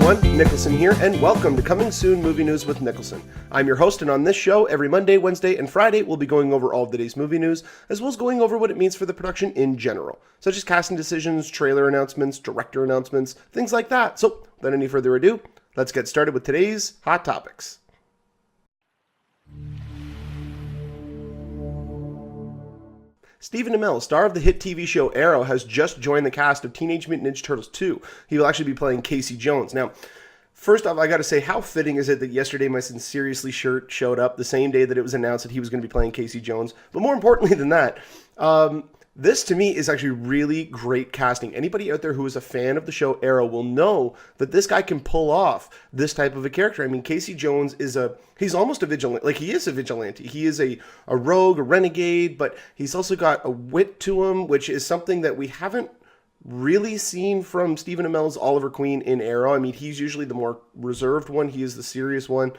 everyone, Niklsun here, and welcome to Coming Soon Movie News with Niklsun. I'm your host, and on this show, every Monday, Wednesday, and Friday, we'll be going over all of the day's movie news, as well as going over what it means for the production in general, such as casting decisions, trailer announcements, director announcements, things like that. So, without any further ado, let's get started with today's Hot Topics. Stephen Amell, star of the hit TV show Arrow, has just joined the cast of Teenage Mutant Ninja Turtles 2. He will actually be playing Casey Jones. Now, first off, I gotta say, how fitting is it that yesterday my Sincerely shirt showed up the same day that it was announced that he was going to be playing Casey Jones? But more importantly than that, this to me is actually really great casting. Anybody out there who is a fan of the show Arrow will know that this guy can pull off this type of a character. I mean, Casey Jones he's almost a vigilante. Like, he is a vigilante. He is a rogue, a renegade, but he's also got a wit to him, which is something that we haven't really seen from Stephen Amell's Oliver Queen in Arrow. I mean, he's usually the more reserved one. He is the serious one.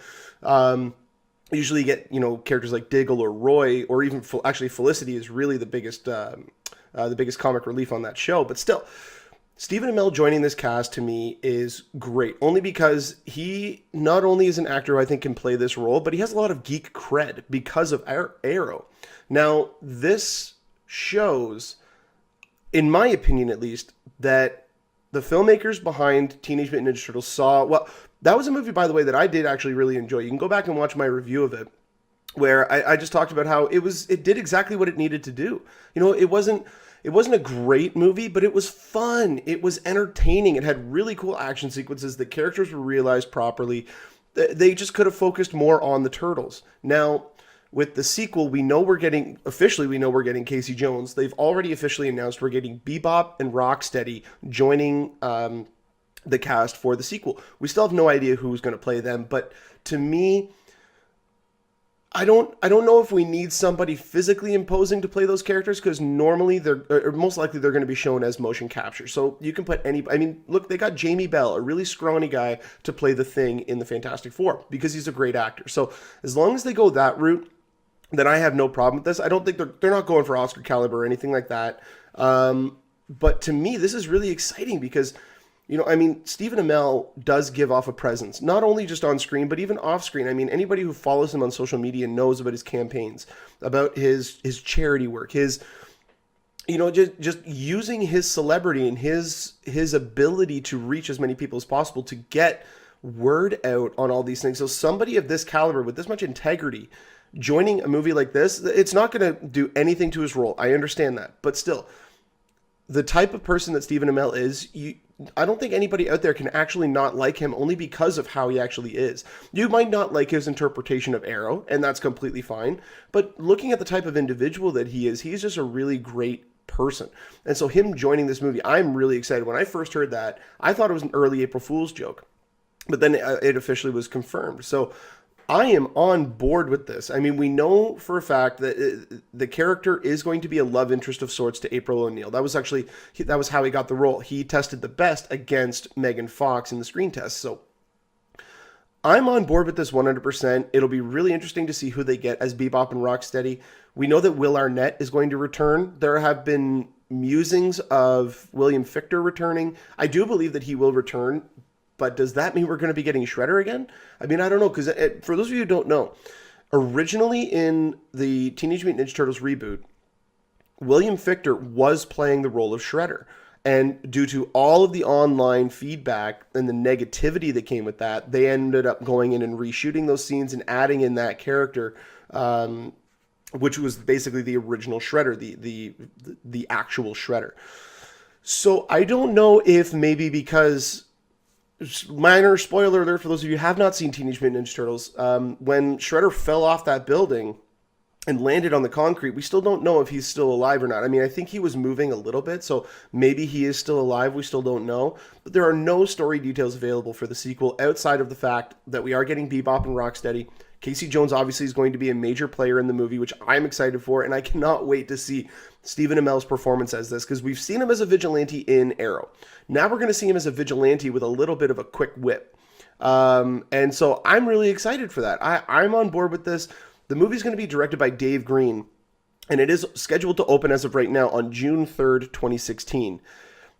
Usually you get, characters like Diggle or Roy, or even actually Felicity is really the biggest comic relief on that show. But still, Stephen Amell joining this cast to me is great, only because he not only is an actor who I think can play this role, but he has a lot of geek cred because of Arrow. Now, this shows, in my opinion at least, that the filmmakers behind Teenage Mutant Ninja Turtles that was a movie, by the way, that I did actually really enjoy. You can go back and watch my review of it, where I just talked about how it did exactly what it needed to do. It wasn't a great movie, but it was fun. It was entertaining. It had really cool action sequences. The characters were realized properly. They just could have focused more on the Turtles. Now, with the sequel, we know we're getting Casey Jones. They've already officially announced we're getting Bebop and Rocksteady joining the cast for the sequel. We still have no idea who's going to play them, but to me, I don't know if we need somebody physically imposing to play those characters, because normally most likely they're going to be shown as motion capture. So you can put look, they got Jamie Bell, a really scrawny guy, to play the Thing in the Fantastic Four, because he's a great actor. So as long as they go that route, then I have no problem with this. I don't think they're not going for Oscar caliber or anything like that. But to me, this is really exciting because, Stephen Amell does give off a presence, not only just on screen, but even off screen. I mean, anybody who follows him on social media knows about his campaigns, about his charity work, his, just using his celebrity and his ability to reach as many people as possible to get word out on all these things. So somebody of this caliber with this much integrity joining a movie like this, it's not going to do anything to his role. I understand that, but still, the type of person that Stephen Amell is, I don't think anybody out there can actually not like him, only because of how he actually is. You might not like his interpretation of Arrow, and that's completely fine, but looking at the type of individual that he is, he's just a really great person. And so him joining this movie, I'm really excited. When I first heard that, I thought it was an early April Fool's joke, but then it officially was confirmed. So I am on board with this. I mean, we know for a fact that the character is going to be a love interest of sorts to April O'Neil. That was how he got the role. He tested the best against Megan Fox in the screen test. So I'm on board with this 100%. It'll be really interesting to see who they get as Bebop and Rocksteady. We know that Will Arnett is going to return. There have been musings of William Fichtner returning. I do believe that he will return. But does that mean we're going to be getting Shredder again? I mean, I don't know, because for those of you who don't know, originally in the Teenage Mutant Ninja Turtles reboot, William Fichtner was playing the role of Shredder. And due to all of the online feedback and the negativity that came with that, they ended up going in and reshooting those scenes and adding in that character, which was basically the original Shredder, the actual Shredder. So I don't know if maybe because... Minor spoiler alert for those of you who have not seen Teenage Mutant Ninja Turtles. When Shredder fell off that building and landed on the concrete, we still don't know if he's still alive or not. I mean, I think he was moving a little bit, so maybe he is still alive. We still don't know. But there are no story details available for the sequel outside of the fact that we are getting Bebop and Rocksteady. Casey Jones obviously is going to be a major player in the movie, which I'm excited for, and I cannot wait to see Stephen Amell's performance as this, because we've seen him as a vigilante in Arrow. Now we're going to see him as a vigilante with a little bit of a quick wit. And so I'm really excited for that. I'm on board with this. The movie's going to be directed by Dave Green, and it is scheduled to open as of right now on June 3rd, 2016.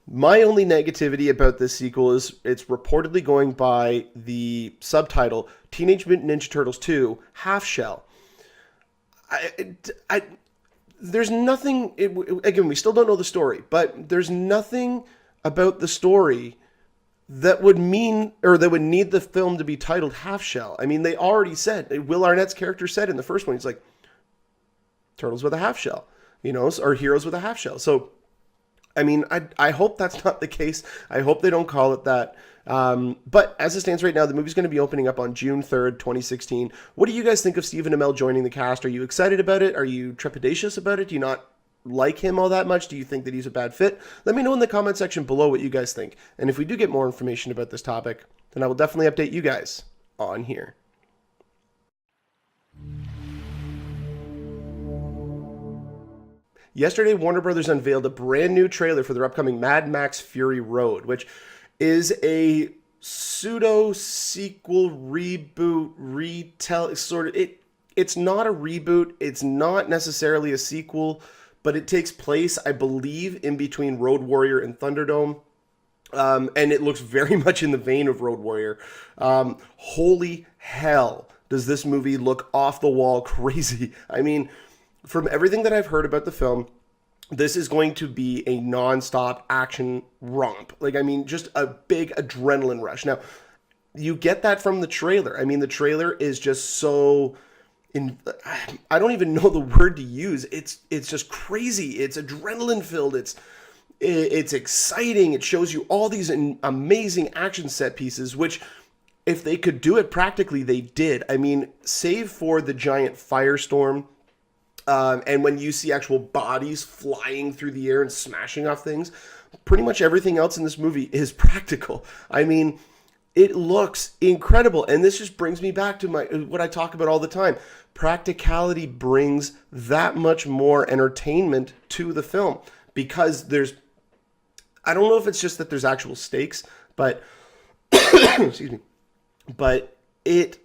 My only negativity about this sequel is it's reportedly going by the subtitle Teenage Mutant Ninja Turtles 2 Half Shell. I there's nothing, again, we still don't know the story, but there's nothing about the story that would mean, or that would need the film to be titled Half Shell. I mean, they already said, Will Arnett's character said in the first one, he's like, turtles with a half shell, or heroes with a half shell. So, I mean, I hope that's not the case. I hope they don't call it that. But as it stands right now, the movie's going to be opening up on June 3rd, 2016. What do you guys think of Stephen Amell joining the cast? Are you excited about it? Are you trepidatious about it? Do you not like him all that much? Do you think that he's a bad fit? Let me know in the comment section below what you guys think. And if we do get more information about this topic, then I will definitely update you guys on here. Yesterday, Warner Brothers unveiled a brand new trailer for their upcoming Mad Max Fury Road, which is a pseudo-sequel, reboot, retell, sort of. It's not a reboot. It's not necessarily a sequel, but it takes place, I believe, in between Road Warrior and Thunderdome. And it looks very much in the vein of Road Warrior. Holy hell, does this movie look off the wall crazy. I mean, from everything that I've heard about the film, this is going to be a non-stop action romp. Like, I mean, just a big adrenaline rush. Now, you get that from the trailer. I mean, the trailer is just so... I don't even know the word to use. It's just crazy. It's adrenaline filled. It's exciting. It shows you all these amazing action set pieces, which if they could do it practically, they did. I mean, save for the giant firestorm, and when you see actual bodies flying through the air and smashing off things, pretty much everything else in this movie is practical. I mean, it looks incredible. And this just brings me back to what I talk about all the time. Practicality brings that much more entertainment to the film, because I don't know if it's just that there's actual stakes, but excuse me, but it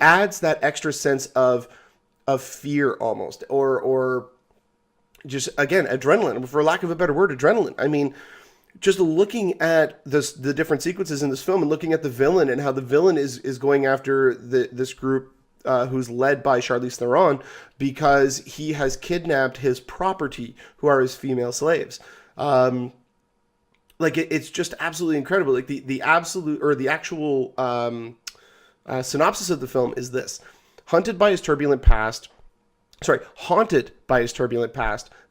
adds that extra sense of fear almost, or just, again, adrenaline, for lack of a better word, adrenaline. I mean, just looking at the different sequences in this film and looking at the villain and how the villain is going after this group who's led by Charlize Theron, because he has kidnapped his property, who are his female slaves. It's just absolutely incredible. Like the actual synopsis of the film is this: haunted by his turbulent past,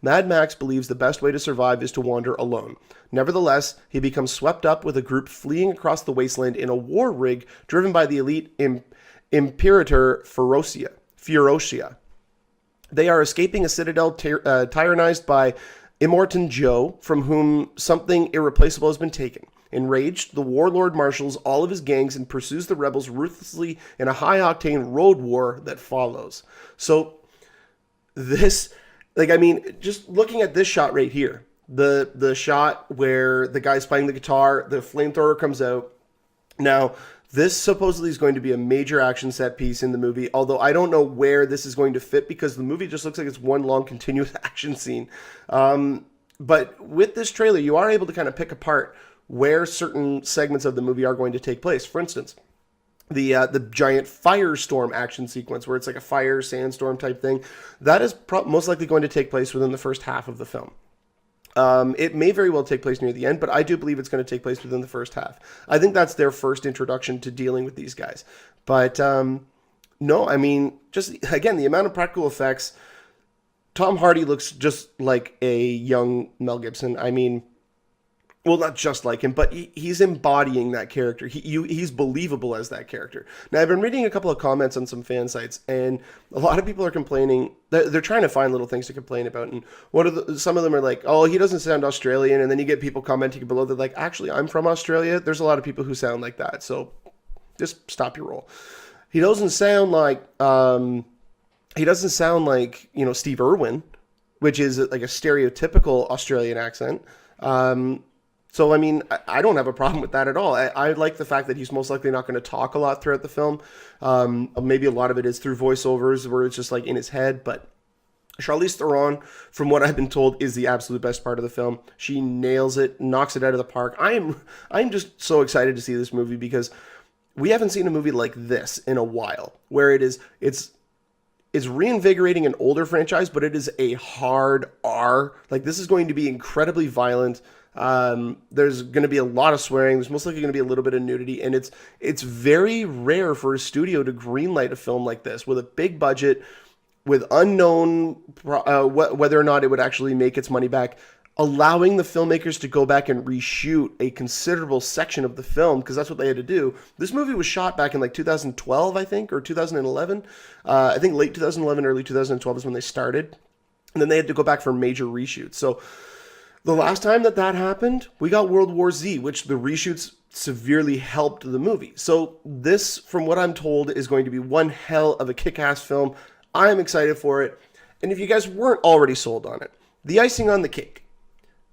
Mad Max believes the best way to survive is to wander alone. Nevertheless, he becomes swept up with a group fleeing across the wasteland in a war rig driven by the elite Imperator Ferocia. They are escaping a citadel tyrannized by Immortan Joe, from whom something irreplaceable has been taken. Enraged, the warlord marshals all of his gangs and pursues the rebels ruthlessly in a high-octane road war that follows. So this, just looking at this shot right here, the shot where the guy's playing the guitar, the flamethrower comes out. Now, this supposedly is going to be a major action set piece in the movie, although I don't know where this is going to fit, because the movie just looks like it's one long continuous action scene. But with this trailer, you are able to kind of pick apart where certain segments of the movie are going to take place. For instance, the giant firestorm action sequence, where it's like a fire sandstorm type thing, that is most likely going to take place within the first half of the film. It may very well take place near the end, but I do believe it's going to take place within the first half. I think that's their first introduction to dealing with these guys. But no, I mean, just again, the amount of practical effects. Tom Hardy looks just like a young Mel Gibson. I mean, well, not just like him, but he's embodying that character. He's believable as that character. Now, I've been reading a couple of comments on some fan sites, and a lot of people are complaining. They're trying to find little things to complain about. And some of them are like, oh, he doesn't sound Australian. And then you get people commenting below. They're like, actually, I'm from Australia. There's a lot of people who sound like that. So just stop your roll. He doesn't sound like, Steve Irwin, which is like a stereotypical Australian accent. So, I mean, I don't have a problem with that at all. I like the fact that he's most likely not going to talk a lot throughout the film. Maybe a lot of it is through voiceovers where it's just like in his head. But Charlize Theron, from what I've been told, is the absolute best part of the film. She nails it, knocks it out of the park. I'm just so excited to see this movie because we haven't seen a movie like this in a while, where it's reinvigorating an older franchise, but it is a hard R. Like, this is going to be incredibly violent. There's going to be a lot of swearing. There's most likely going to be a little bit of nudity, and it's very rare for a studio to greenlight a film like this with a big budget, with unknown whether or not it would actually make its money back, allowing the filmmakers to go back and reshoot a considerable section of the film, because that's what they had to do. This movie was shot back in like 2012, I think, or 2011. I think late 2011, early 2012 is when they started. And then they had to go back for major reshoots. So the last time that happened, we got World War Z, which the reshoots severely helped the movie. So this, from what I'm told, is going to be one hell of a kick-ass film. I'm excited for it. And if you guys weren't already sold on it, the icing on the cake,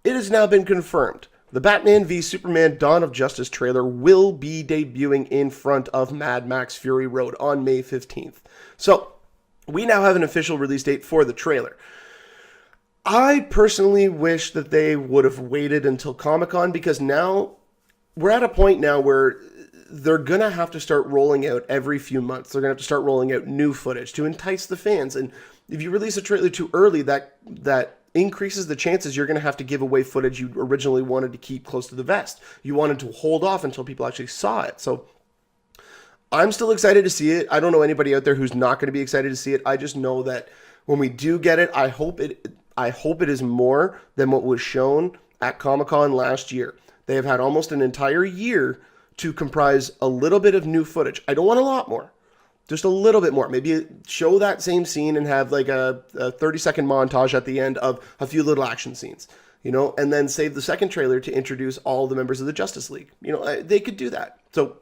it has now been confirmed. The Batman v Superman Dawn of Justice trailer will be debuting in front of Mad Max Fury Road on May 15th. So we now have an official release date for the trailer. I personally wish that they would have waited until Comic-Con, because now we're at a point now where they're going to have to start rolling out every few months. They're going to have to start rolling out new footage to entice the fans. And if you release a trailer too early, that increases the chances you're going to have to give away footage you originally wanted to keep close to the vest. You wanted to hold off until people actually saw it. So I'm still excited to see it. I don't know anybody out there who's not going to be excited to see it. I just know that when we do get it, I hope it is more than what was shown at Comic-Con last year. They have had almost an entire year to comprise a little bit of new footage. I don't want a lot more. Just a little bit more. Maybe show that same scene and have like a 30-second montage at the end of a few little action scenes, and then save the second trailer to introduce all the members of the Justice League. They could do that. So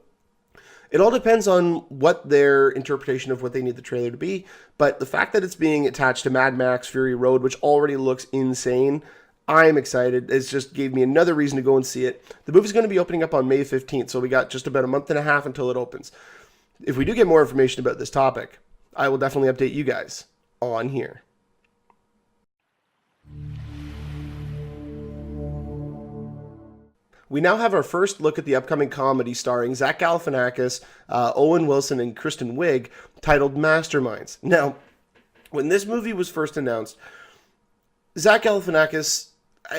it all depends on what their interpretation of what they need the trailer to be. But the fact that it's being attached to Mad Max Fury Road, which already looks insane, I'm excited. It just gave me another reason to go and see it. The movie's going to be opening up on May 15th, so we got just about a month and a half until it opens. If we do get more information about this topic, I will definitely update you guys on here. We now have our first look at the upcoming comedy starring Zach Galifianakis, Owen Wilson, and Kristen Wiig, titled Masterminds. Now, when this movie was first announced, Zach Galifianakis,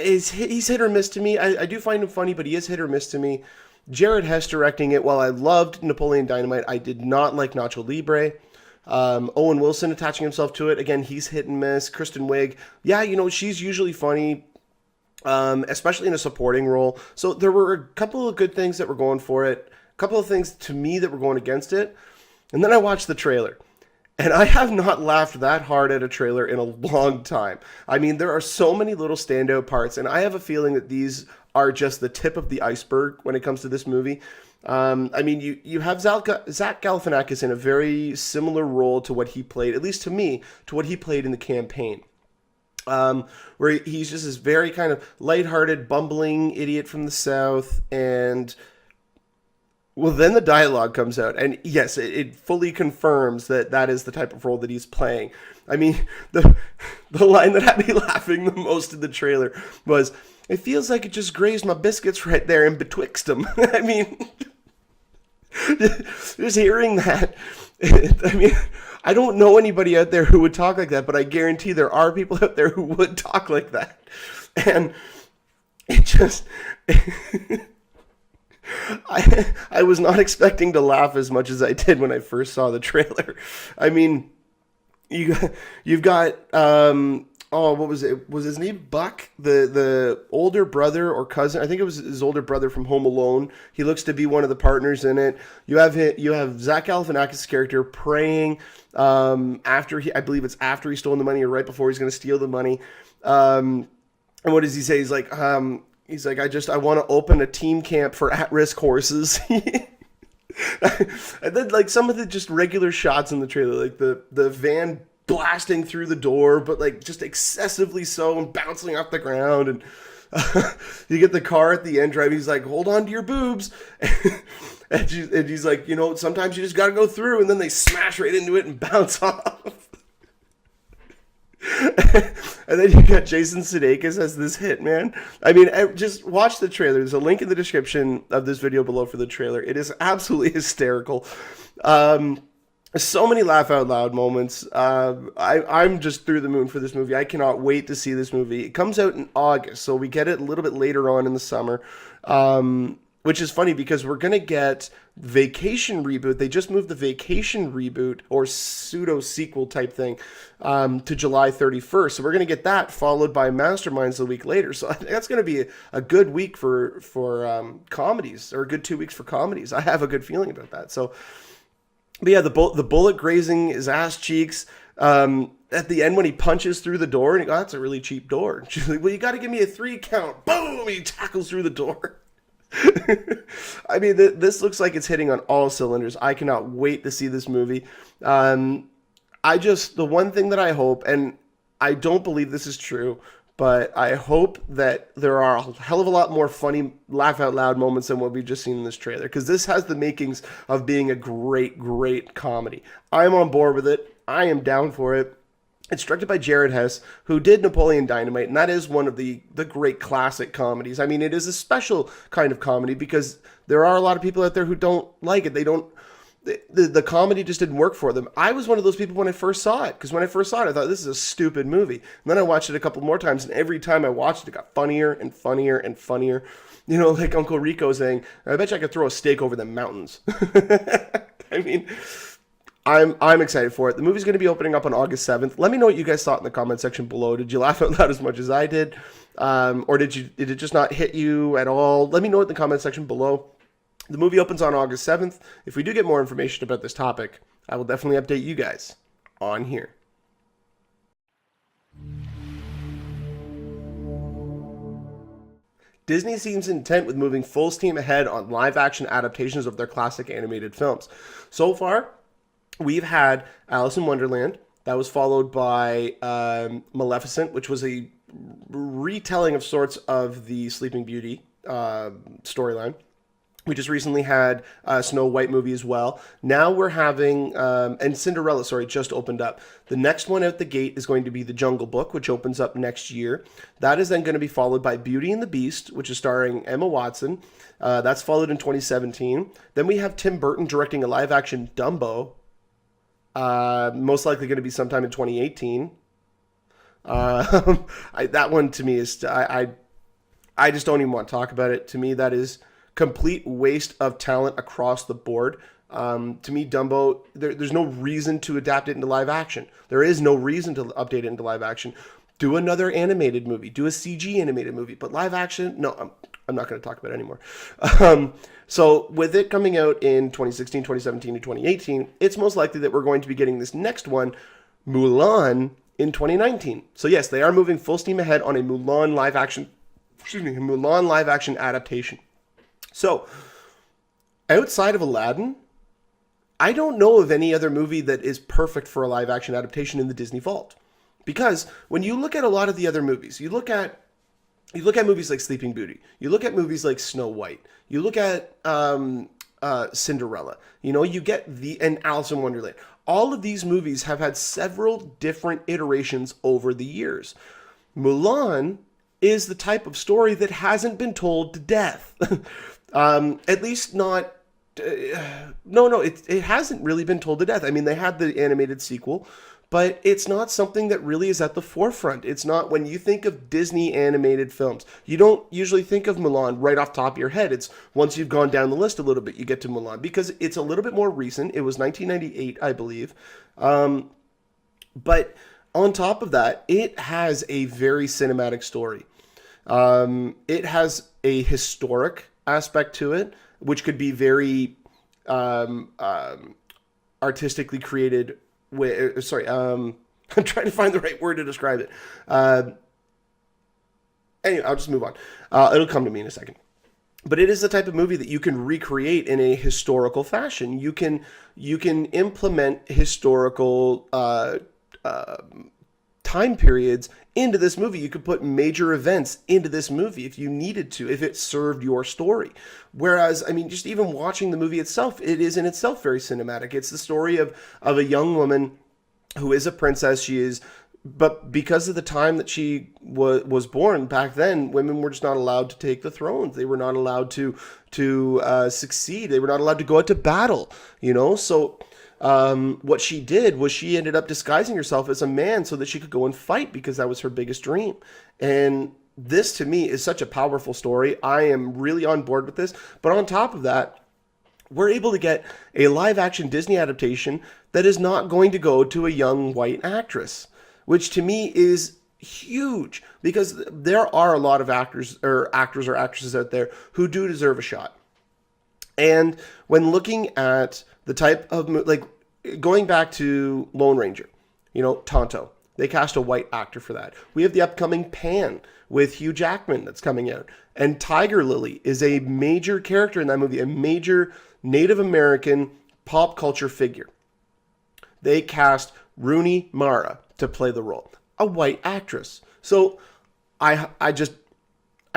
he's hit or miss to me. I do find him funny, but he is hit or miss to me. Jared Hess directing it. While I loved Napoleon Dynamite, I did not like Nacho Libre. Owen Wilson attaching himself to it. Again, he's hit and miss. Kristen Wiig, she's usually funny, especially in a supporting role. So there were a couple of good things that were going for it. A couple of things to me that were going against it. And then I watched the trailer. And I have not laughed that hard at a trailer in a long time. I mean, there are so many little standout parts, and I have a feeling that these are just the tip of the iceberg when it comes to this movie. You have Zach Galifianakis in a very similar role to what he played, at least to me, to what he played in The Campaign. Where he's just this very kind of lighthearted, bumbling idiot from the South, and well, then the dialogue comes out, and yes, it fully confirms that is the type of role that he's playing. I mean, the line that had me laughing the most in the trailer was, "It feels like it just grazed my biscuits right there in betwixt them." I mean, just hearing that, I mean, I don't know anybody out there who would talk like that, but I guarantee there are people out there who would talk like that. And it just... I was not expecting to laugh as much as I did when I first saw the trailer. I mean, you've got what was it? Was his name Buck? The older brother or cousin? I think it was his older brother from Home Alone. He looks to be one of the partners in it. You have Zach Galifianakis' character praying after I believe it's after he's stolen the money or right before he's going to steal the money. And what does he say? He's like, I want to open a team camp for at-risk horses. And then, like, some of the just regular shots in the trailer, like the van blasting through the door, but like just excessively so, and bouncing off the ground. And you get the car at the end driving. He's like, "Hold on to your boobs." and he's like, sometimes you just got to go through, and then they smash right into it and bounce off. And then you got Jason Sudeikis as this hitman. I mean, just watch the trailer. There's a link in the description of this video below for the trailer. It is absolutely hysterical. So many laugh out loud moments. I'm just through the moon for this movie. I cannot wait to see this movie. It comes out in August, so we get it a little bit later on in the summer. Which is funny because we're going to get Vacation reboot. They just moved the Vacation reboot or pseudo sequel type thing to July 31st. So we're going to get that followed by Masterminds a week later. So I think that's going to be a good week for comedies, or a good 2 weeks for comedies. I have a good feeling about that. So, but yeah, the bullet grazing his ass cheeks. At the end when he punches through the door and he goes, "Oh, that's a really cheap door." She's like, "Well, you got to give me a 3 count." Boom! He tackles through the door. I mean, this looks like it's hitting on all cylinders. I cannot wait to see this movie. The one thing that I hope, and I don't believe this is true, but I hope that there are a hell of a lot more funny, laugh out loud moments than what we've just seen in this trailer, because this has the makings of being a great, great comedy. I'm on board with it. I am down for it. It's directed by Jared Hess, who did Napoleon Dynamite, and that is one of the great classic comedies. I mean, it is a special kind of comedy because there are a lot of people out there who don't like it. The comedy just didn't work for them. I was one of those people when I first saw it, because when I first saw it, I thought, this is a stupid movie. And then I watched it a couple more times, and every time I watched it, it got funnier and funnier and funnier. You know, like Uncle Rico saying, "I bet you I could throw a steak over the mountains." I mean, I'm excited for it. The movie's going to be opening up on August 7th. Let me know what you guys thought in the comment section below. Did you laugh out loud as much as I did? Or did it just not hit you at all? Let me know in the comment section below. The movie opens on August 7th. If we do get more information about this topic, I will definitely update you guys on here. Disney seems intent with moving full steam ahead on live-action adaptations of their classic animated films. So far, we've had Alice in Wonderland. That was followed by Maleficent, which was a retelling of sorts of the Sleeping Beauty storyline. We just recently had a Snow White movie as well. Now we're having, and Cinderella, just opened up. The next one out the gate is going to be The Jungle Book, which opens up next year. That is then going to be followed by Beauty and the Beast, which is starring Emma Watson. That's followed in 2017. Then we have Tim Burton directing a live-action Dumbo. Most likely going to be sometime in 2018. That one to me is, I just don't even want to talk about it. To me, that is complete waste of talent across the board. To me, Dumbo, there's no reason to adapt it into live action. There is no reason to update it into live action. Do another animated movie. Do a CG animated movie. But live action, no, I'm not going to talk about it anymore. So with it coming out in 2016, 2017, and 2018, it's most likely that we're going to be getting this next one, Mulan, in 2019. So yes, they are moving full steam ahead on a Mulan live action adaptation. So, outside of Aladdin, I don't know of any other movie that is perfect for a live-action adaptation in the Disney Vault. Because when you look at a lot of the other movies, you look at movies like Sleeping Beauty, you look at movies like Snow White, you look at Cinderella, you get and Alice in Wonderland. All of these movies have had several different iterations over the years. Mulan is the type of story that hasn't been told to death. At least not. It hasn't really been told to death. I mean, they had the animated sequel, but it's not something that really is at the forefront. It's not, when you think of Disney animated films, you don't usually think of Mulan right off the top of your head. It's once you've gone down the list a little bit, you get to Mulan, because it's a little bit more recent. It was 1998, I believe. But on top of that, it has a very cinematic story. It has a historic aspect to it, which could be very artistically created. I'm trying to find the right word to describe it. Anyway, I'll just move on. It'll come to me in a second. But it is the type of movie that you can recreate in a historical fashion. You can implement historical time periods into this movie. You could put major events into this movie if you needed to, if it served your story. Whereas, I mean, just even watching the movie itself, it is in itself very cinematic. It's the story of a young woman who is a princess. She is but because of the time that she was born back then, women were just not allowed to take the thrones. They were not allowed to succeed. They were not allowed to go out to battle. So what she did was she ended up disguising herself as a man so that she could go and fight, because that was her biggest dream. And this, to me, is such a powerful story. I am really on board with this. But on top of that, we're able to get a live-action Disney adaptation that is not going to go to a young white actress, which to me is huge, because there are a lot of actors or actresses out there who do deserve a shot. And when looking at the type of, like, going back to Lone Ranger, Tonto, they cast a white actor for that. We have the upcoming Pan with Hugh Jackman that's coming out. And Tiger Lily is a major character in that movie, a major Native American pop culture figure. They cast Rooney Mara to play the role, a white actress. So I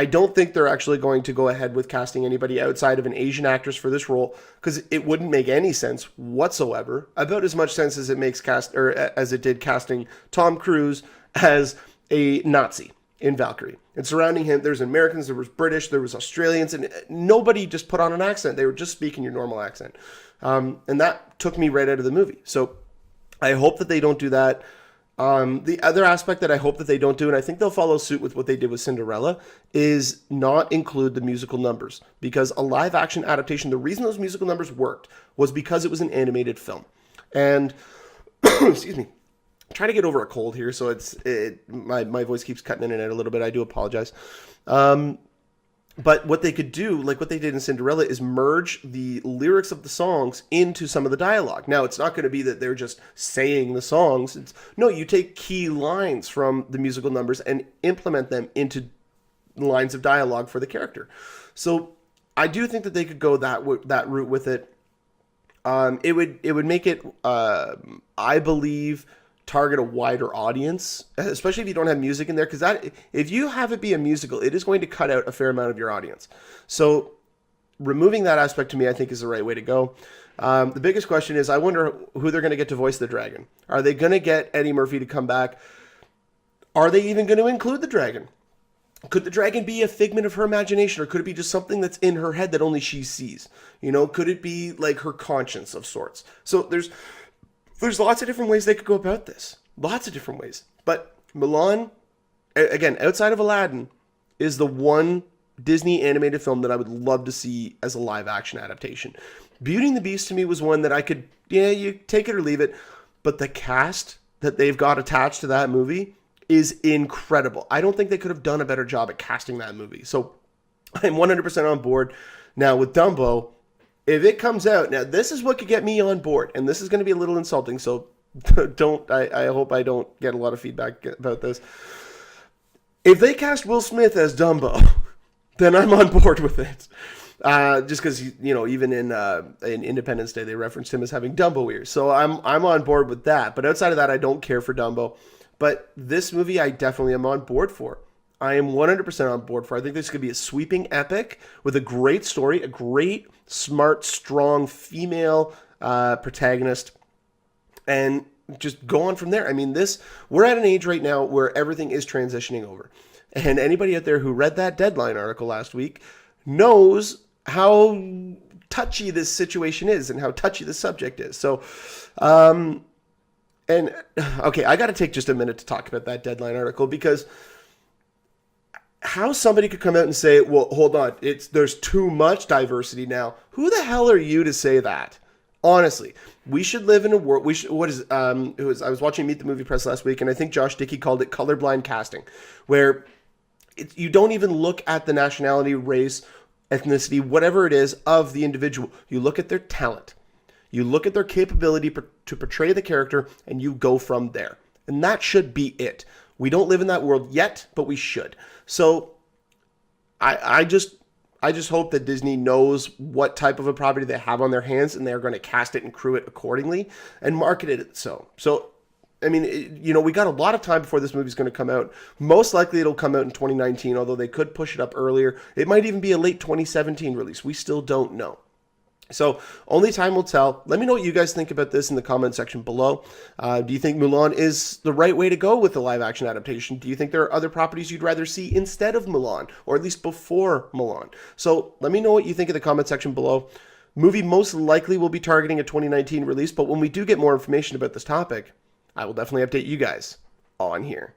don't think they're actually going to go ahead with casting anybody outside of an Asian actress for this role, because it wouldn't make any sense whatsoever. About as much sense as it makes as it did casting Tom Cruise as a Nazi in Valkyrie. And surrounding him, there's Americans, there was British, there was Australians, and nobody just put on an accent. They were just speaking your normal accent. And that took me right out of the movie. So I hope that they don't do that. The other aspect that I hope that they don't do, and I think they'll follow suit with what they did with Cinderella, is not include the musical numbers. Because a live action adaptation, the reason those musical numbers worked was because it was an animated film. And, excuse me, I'm trying to get over a cold here, so my voice keeps cutting in and out a little bit. I do apologize. But what they could do, like what they did in Cinderella, is merge the lyrics of the songs into some of the dialogue. Now, it's not going to be that they're just saying the songs. No, you take key lines from the musical numbers and implement them into lines of dialogue for the character. So I do think that they could go that route with it. It would make it, I believe, target a wider audience, especially if you don't have music in there, because if you have it be a musical, it is going to cut out a fair amount of your audience. So removing that aspect, to me, I think is the right way to go. The biggest question is, I wonder who they're going to get to voice the dragon. Are they going to get Eddie Murphy to come back? Are they even going to include the dragon? Could the dragon be a figment of her imagination, or could it be just something that's in her head that only she sees? Could it be like her conscience of sorts? So there's lots of different ways they could go about this. Lots of different ways. But Mulan, again, outside of Aladdin, is the one Disney animated film that I would love to see as a live action adaptation. Beauty and the Beast to me was one that I could, you take it or leave it. But the cast that they've got attached to that movie is incredible. I don't think they could have done a better job at casting that movie. So I'm 100% on board. Now with Dumbo, if it comes out, now this is what could get me on board, and this is going to be a little insulting, so I hope I don't get a lot of feedback about this. If they cast Will Smith as Dumbo, then I'm on board with it. Just because, even in Independence Day, they referenced him as having Dumbo ears. So I'm on board with that. But outside of that, I don't care for Dumbo. But this movie, I definitely am on board for. I am 100% on board for. I think this could be a sweeping epic with a great story, a great, smart, strong female protagonist, and just go on from there. I mean, we're at an age right now where everything is transitioning over. And anybody out there who read that Deadline article last week knows how touchy this situation is and how touchy the subject is. So, okay, I got to take just a minute to talk about that Deadline article, because how somebody could come out and say, well, hold on, there's too much diversity now. Who the hell are you to say that? Honestly, we should live in a world. I was watching Meet the Movie Press last week, and I think Josh Dickey called it colorblind casting, where you don't even look at the nationality, race, ethnicity, whatever it is of the individual. You look at their talent. You look at their capability to portray the character, and you go from there. And that should be it. We don't live in that world yet, but we should. So I just hope that Disney knows what type of a property they have on their hands, and they're going to cast it and crew it accordingly and market it so. So, I mean, we got a lot of time before this movie's going to come out. Most likely it'll come out in 2019, although they could push it up earlier. It might even be a late 2017 release. We still don't know. So only time will tell. Let me know what you guys think about this in the comment section below. Do you think Mulan is the right way to go with the live action adaptation? Do you think there are other properties you'd rather see instead of Mulan, or at least before Mulan? So let me know what you think in the comment section below. Movie most likely will be targeting a 2019 release, but when we do get more information about this topic, I will definitely update you guys on here.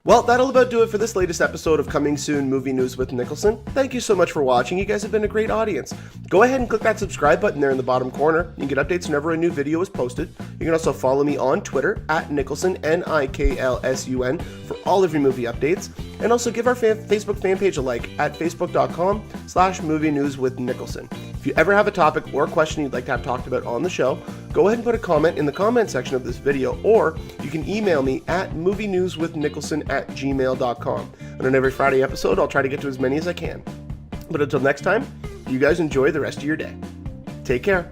Well, that'll about do it for this latest episode of Coming Soon Movie News with Niklsun. Thank you so much for watching. You guys have been a great audience. Go ahead and click that subscribe button there in the bottom corner. You can get updates whenever a new video is posted. You can also follow me on Twitter at Niklsun, Niklsun, for all of your movie updates. And also give our Facebook fan page a like at facebook.com/movie news with Niklsun. If you ever have a topic or question you'd like to have talked about on the show, go ahead and put a comment in the comment section of this video, or you can email me at movienewswithniklsun@gmail.com. And on every Friday episode, I'll try to get to as many as I can. But until next time, you guys enjoy the rest of your day. Take care.